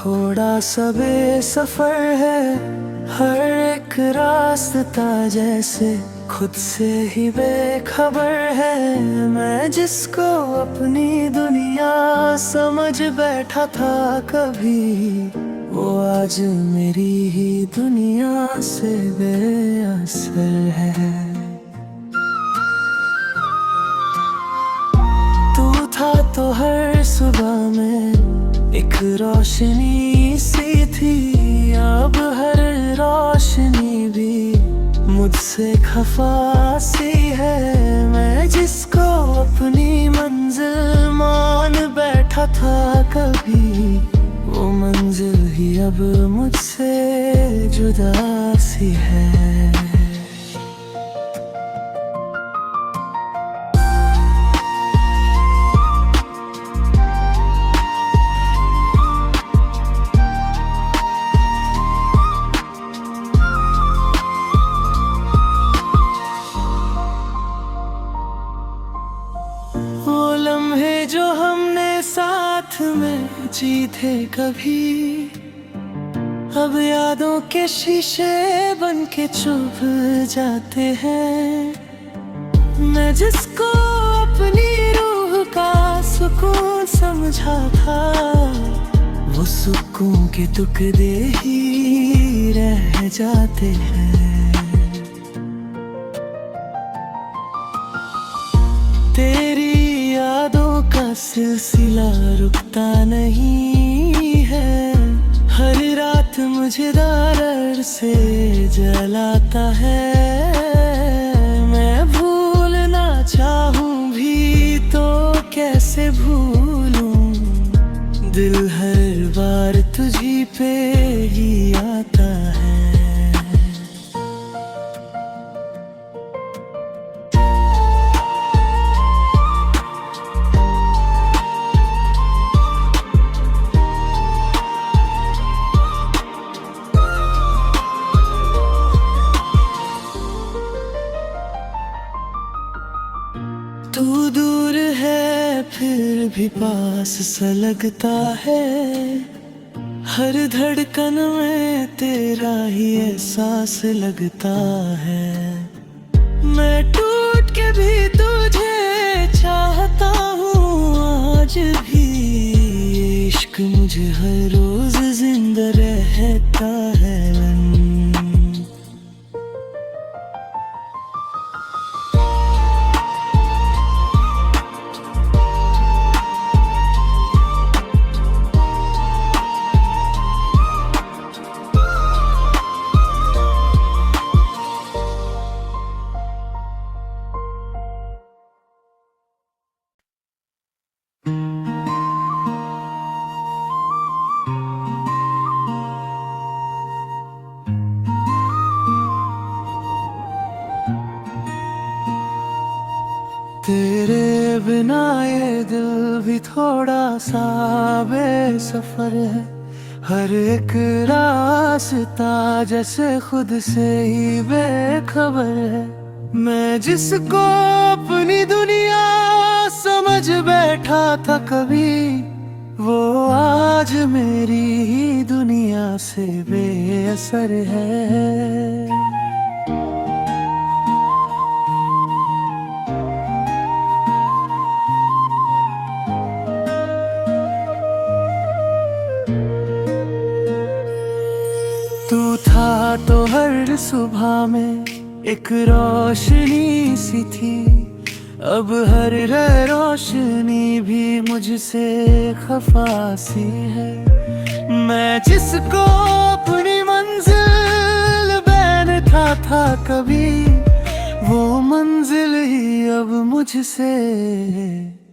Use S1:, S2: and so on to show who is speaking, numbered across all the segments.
S1: थोड़ा सा बेसफर है, हर एक रास्ता जैसे खुद से ही बेखबर है। मैं जिसको अपनी दुनिया समझ बैठा था कभी, वो आज मेरी ही दुनिया से बेअसर है। तू था तो हर सुबह में एक रोशनी सी थी, अब हर रोशनी भी मुझसे खफा सी है। मैं जिसको अपनी मंजिल मान बैठा था कभी, वो मंजिल ही अब मुझसे जुदा सी है। जो हमने साथ में जी थे कभी, अब यादों के शीशे बन के चुभ जाते हैं। मैं जिसको अपनी रूह का सुकून समझा था, वो सुकून के टुकड़े ही रह जाते हैं। तेरी यादों का सिलसिला रुकता नहीं है, हर रात मुझे दर्द से जलाता है। मैं भूलना चाहूं भी तो कैसे भूलूं, दिल हर बार तुझी पे ही आता है। तू दूर है फिर भी पास सा लगता है, हर धड़कन में तेरा ही एहसास लगता है। मैं टूट के भी तुझे चाहता हूँ आज भी, इश्क मुझे हर रोज जिंदा रहता है। तेरे बिना ये दिल भी थोड़ा सा बेसफर है, हर एक रास्ता जैसे खुद से ही बेखबर है। मैं जिसको अपनी दुनिया समझ बैठा था कभी, वो आज मेरी ही दुनिया से बेअसर है। तू था तो हर सुबह में एक रोशनी सी थी, अब हर रोशनी भी मुझसे खफा सी है। मैं जिसको अपनी मंजिल बैठा था कभी, वो मंजिल ही अब मुझसे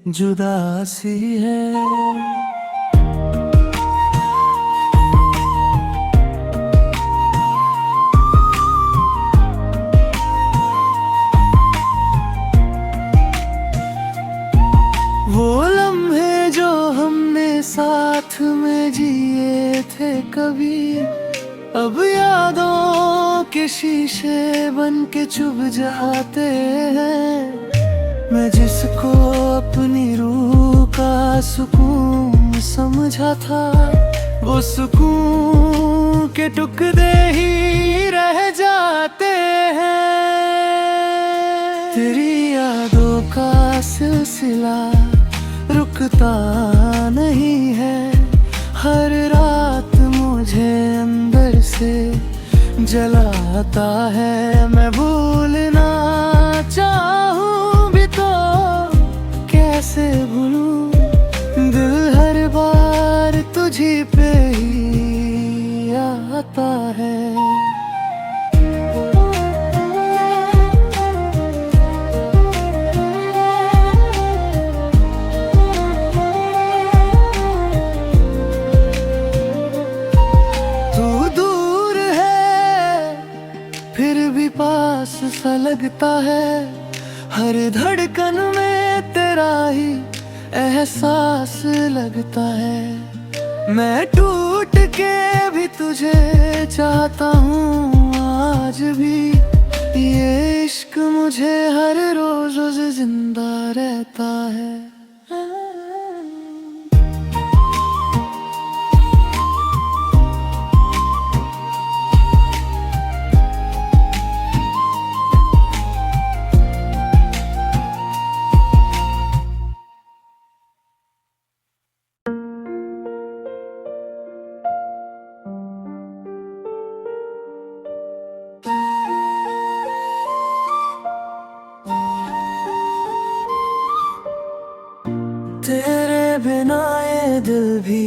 S1: जुदा सी है। वो लम्हे जो हमने साथ में जिए थे कभी, अब यादों के शीशे बन के चुभ जाते हैं। मैं जिसको अपनी रूह का सुकून समझा था, वो सुकून के टुकड़े ही रह जाते हैं। तेरी यादों का सिलसिला रुकता नहीं है, हर रात मुझे अंदर से जलाता है। मैं भूलना चाहूं भी तो कैसे भूलूं, दिल हर बार तुझी पे ही आता है। पास सा लगता है, हर धड़कन में तेरा ही एहसास लगता है। मैं टूट के भी तुझे चाहता हूँ आज भी, ये इश्क मुझे हर रोज जिंदा रहता है। तेरे बिना ये दिल भी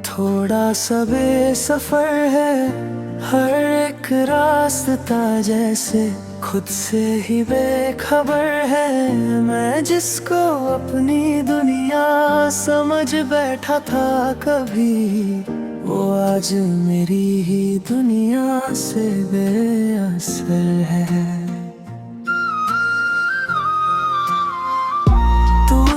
S1: थोड़ा सा बेसफर है, हर एक रास्ता जैसे खुद से ही बेखबर है। मैं जिसको अपनी दुनिया समझ बैठा था कभी, वो आज मेरी ही दुनिया से बेअसर है।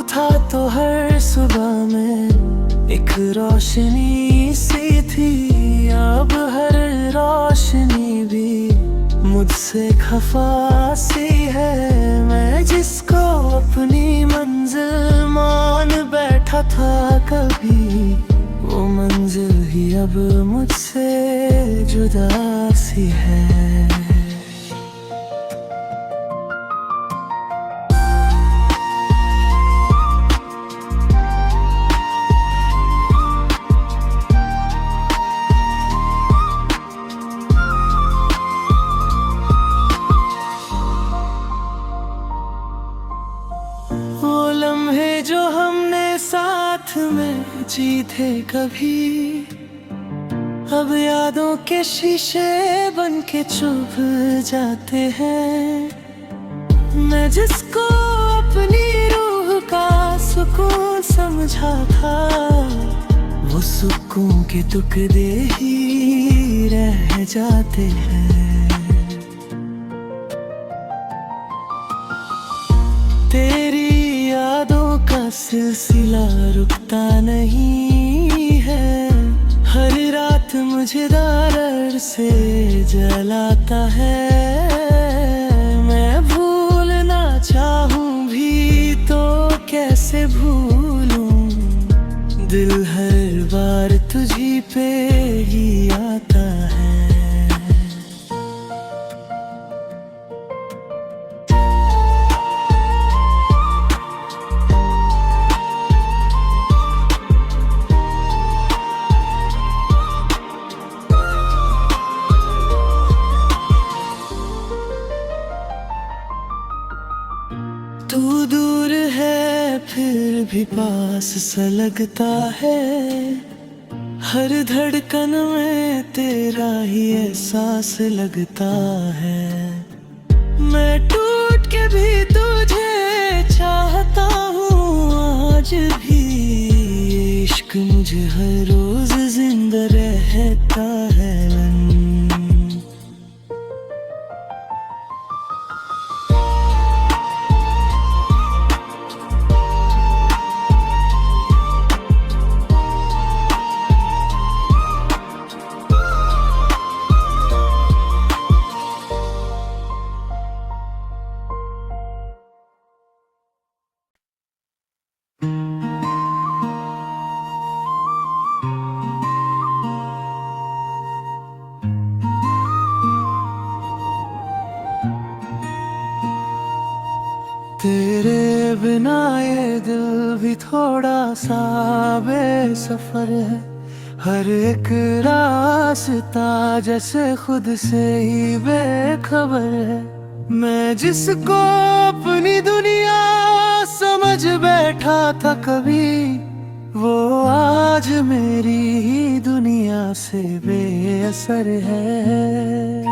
S1: था तो हर सुबह में एक रोशनी सी थी, अब हर रोशनी भी मुझसे खफा सी है। मैं जिसको अपनी मंजिल मान बैठा था कभी, वो मंजिल ही अब मुझसे जुदा सी है। जो हमने साथ में जी थे कभी, अब यादों के शीशे बन के चुभ जाते हैं। मैं जिसको अपनी रूह का सुकून समझा था, वो सुकून के टुकड़े ही रह जाते हैं। तेरी यादों का सिलसिला रुकता नहीं है, हर रात मुझे दर्द से जलाता है। मैं भूलना चाहूं भी तो कैसे भूलूं, दिल हर बार तुझी पे ही आता है। तू दूर है फिर भी पास सा लगता है, हर धड़कन में तेरा ही एहसास लगता है। मैं टूट के भी तुझे चाहता हूँ आज भी, ये इश्क मुझे हर रोज जिंदा रहता है। बिना ये दिल भी थोड़ा सा बेसफर है। हर एक रास्ता जैसे खुद से ही बेखबर है। मैं जिसको अपनी दुनिया समझ बैठा था कभी, वो आज मेरी ही दुनिया से बेअसर है।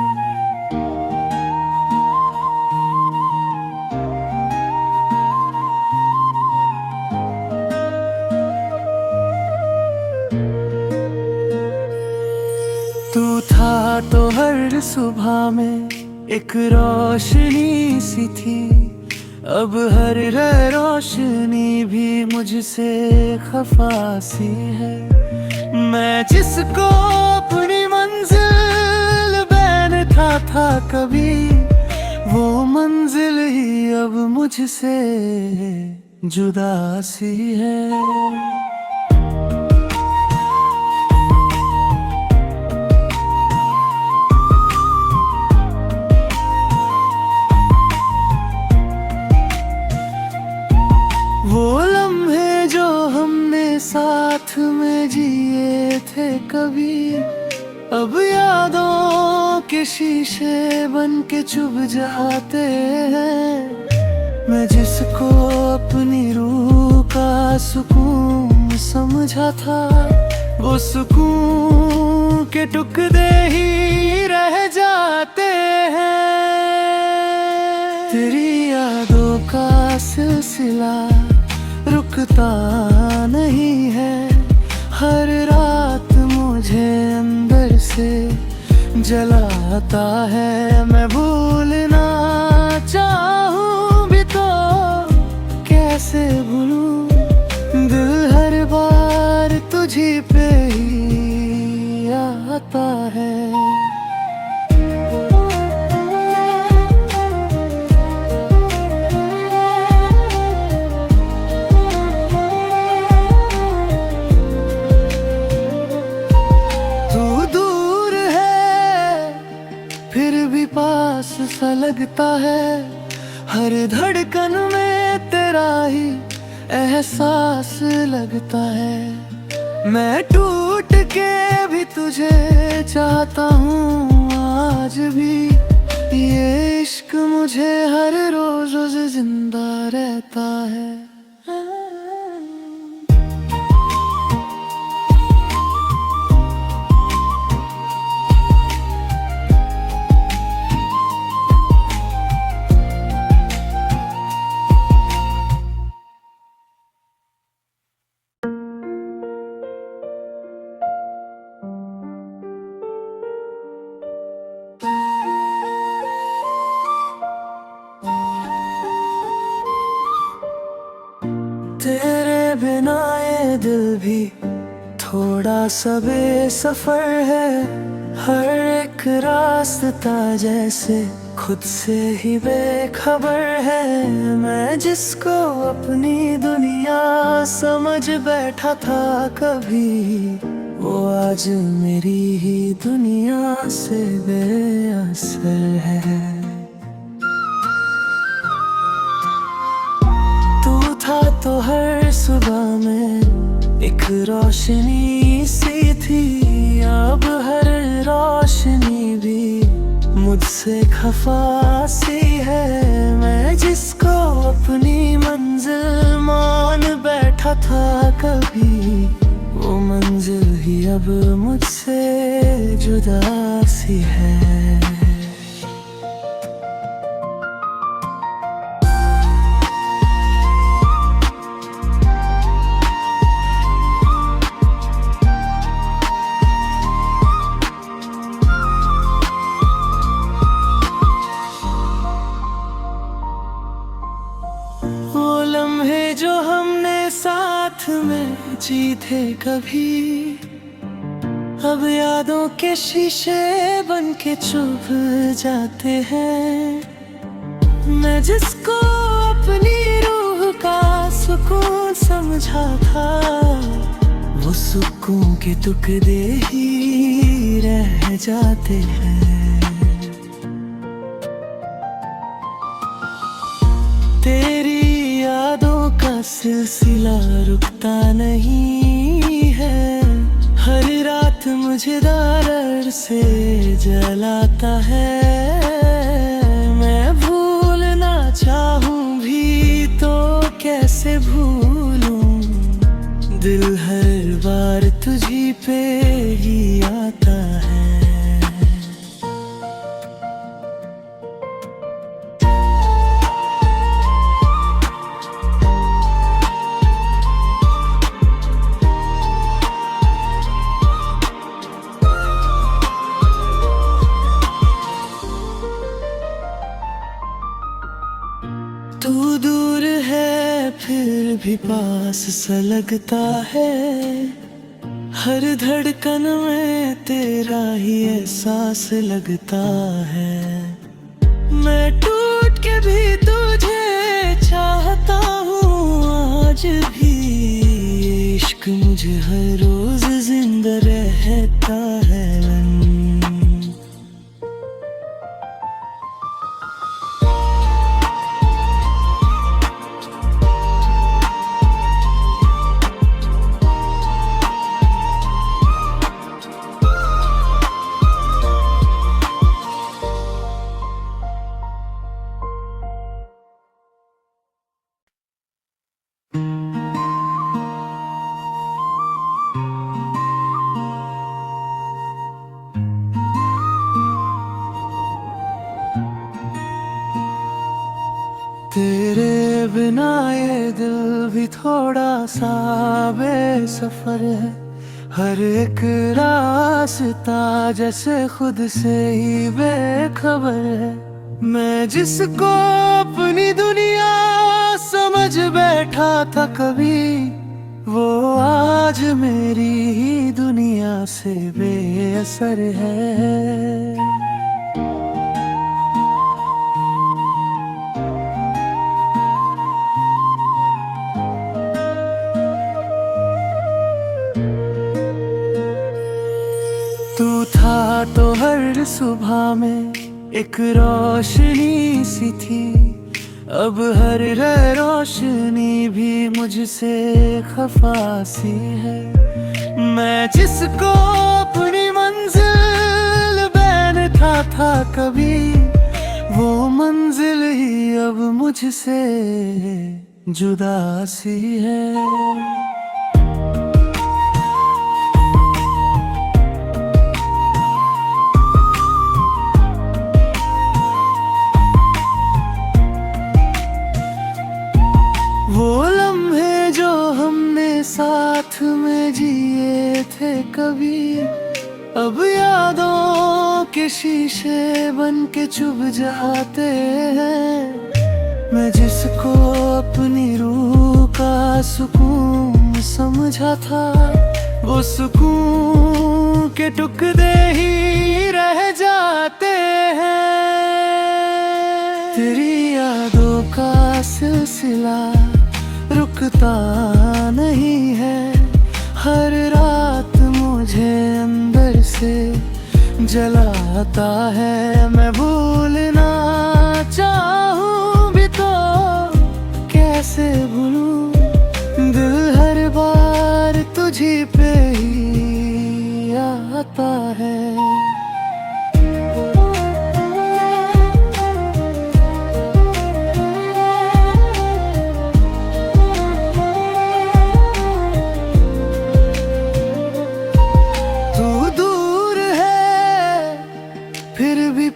S1: तू था तो हर सुबह में एक रोशनी सी थी, अब हर रोशनी भी मुझसे खफा सी है। मैं जिसको अपनी मंजिल बैठा था कभी, वो मंजिल ही अब मुझसे जुदा सी है। वो लम्हे जो हमने साथ में जिए थे कभी, अब यादों के शीशे बन के चुभ जाते हैं। मैं जिसको अपनी रूह का सुकून समझा था, वो सुकून के टुकड़े ही रह जाते हैं। तेरी यादों का सिलसिला रुकता नहीं है, हर रात मुझे अंदर से जलाता है। मैं भूलना चाहूं भी तो कैसे भूलूं, दिल हर बार तुझी पे ही आता है। पास सा लगता है, हर धड़कन में तेरा ही एहसास लगता है। मैं टूट के भी तुझे चाहता हूँ आज भी, ये इश्क मुझे हर रोज जिंदा रहता है। तेरे बिना ये दिल भी थोड़ा सा बेसफर है। हर एक रास्ता जैसे खुद से ही बेखबर है। मैं जिसको अपनी दुनिया समझ बैठा था कभी, वो आज मेरी ही दुनिया से बेअसर है। था तो हर सुबह में एक रोशनी सी थी, अब हर रोशनी भी मुझसे खफा सी है। मैं जिसको अपनी मंजिल मान बैठा था कभी, वो मंजिल ही अब मुझसे जुदा सी है। जो हमने साथ में जी थे कभी, अब यादों के शीशे बन के चुभ जाते हैं। मैं जिसको अपनी रूह का सुकून समझा था, वो सुकून के टुकड़े ही रह जाते हैं। तेरी याद सिलसिला रुकता नहीं है। हर रात मुझे दर्द से जलाता है। मैं भूलना चाहूं भी तो कैसे भूलूं, दिल हर बार तुझी पे ही आता है। तू दूर है फिर भी पास सा लगता है। हर धड़कन में तेरा ही एहसास लगता है। मैं टूट के भी तुझे चाहता हूँ आज भी। ये इश्क मुझे हर रोज जिंदा रहता है। तेरे बिना ये दिल भी थोड़ा सा बेसफर है। हर एक रास्ता जैसे खुद से ही बेखबर है। मैं जिसको अपनी दुनिया समझ बैठा था कभी, वो आज मेरी ही दुनिया से बेअसर है। तू था तो हर सुबह में एक रोशनी सी थी। अब हर रोशनी भी मुझसे खफा सी है। मैं जिसको अपनी मंजिल बैठा था कभी, वो मंजिल ही अब मुझसे जुदा सी है। वो लम्हे जो हमने साथ में जिए थे कभी, अब यादों के शीशे बन के चुभ जाते हैं। मैं जिसको अपनी रूह का सुकून समझा था, वो सुकून के टुकड़े ही रह जाते हैं। तेरी यादों का सिलसिला रुकता नहीं है। हर रात मुझे अंदर से जलाता है। मैं भूलना चाहूं भी तो कैसे भूलूं, दिल हर बार तुझी पे ही आता है।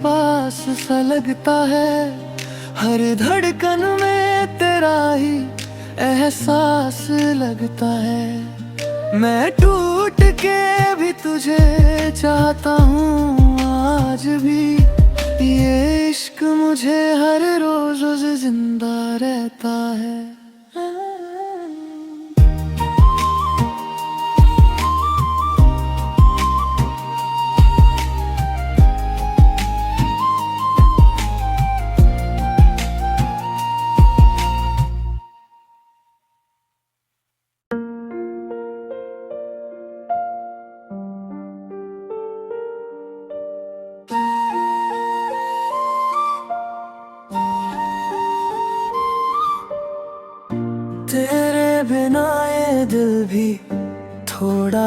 S1: पास सा लगता है। हर धड़कन में तेरा ही एहसास लगता है। मैं टूट के भी तुझे चाहता हूँ आज भी। ये इश्क मुझे हर रोज जिंदा रहता है।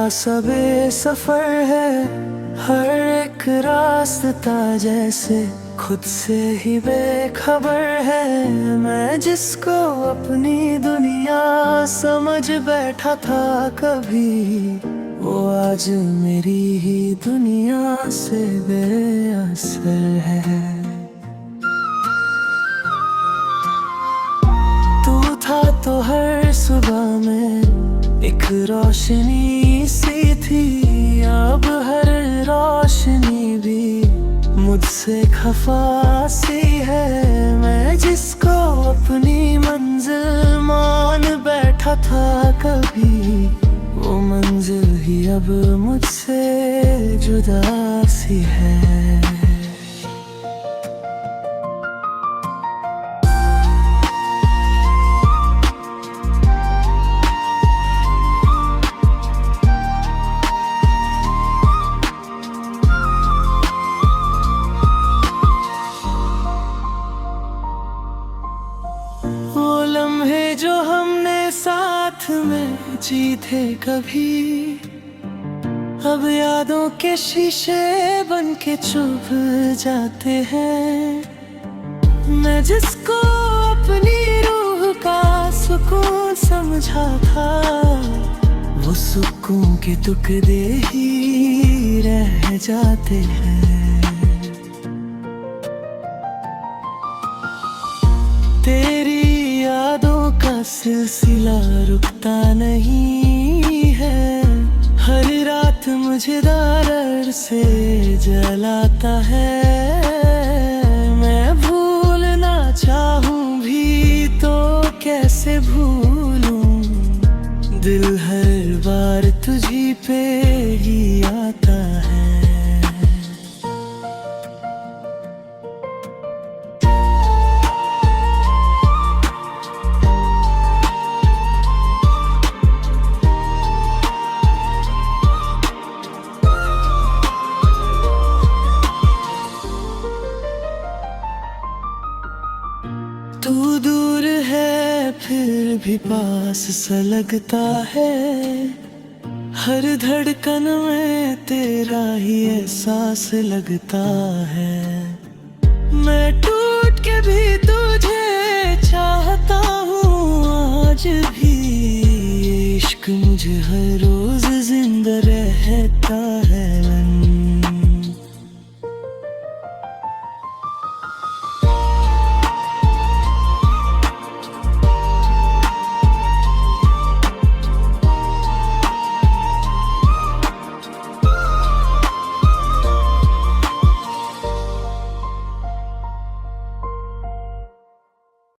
S1: सबे सफर है, हर एक रास्ता जैसे खुद से ही बेखबर है। मैं जिसको अपनी दुनिया समझ बैठा था कभी, वो आज मेरी ही दुनिया से बेअसर है। तू था तो हर सुबह में एक रोशनी सी थी, अब हर रोशनी भी मुझसे खफा सी है। मैं जिसको अपनी मंजिल मान बैठा था कभी, वो मंजिल ही अब मुझसे जुदा सी है। वो लम्हे जो हमने साथ में जी थे कभी, अब यादों के शीशे बन के चुभ जाते हैं। मैं जिसको अपनी रूह का सुकून समझा था, वो सुकून के टुकड़े ही रह जाते हैं। तेरी यादों का सिलसिला रुकता नहीं है, हर रात मुझे दर्द से जलाता है। मैं भूलना चाहूं भी तो कैसे भूलूं, दिल हर बार तुझी पे ही आता है। तू दूर है फिर भी पास सा लगता है, हर धड़कन में तेरा ही एहसास लगता है। मैं टूट के भी तुझे चाहता हूँ आज भी, ये इश्क मुझे हर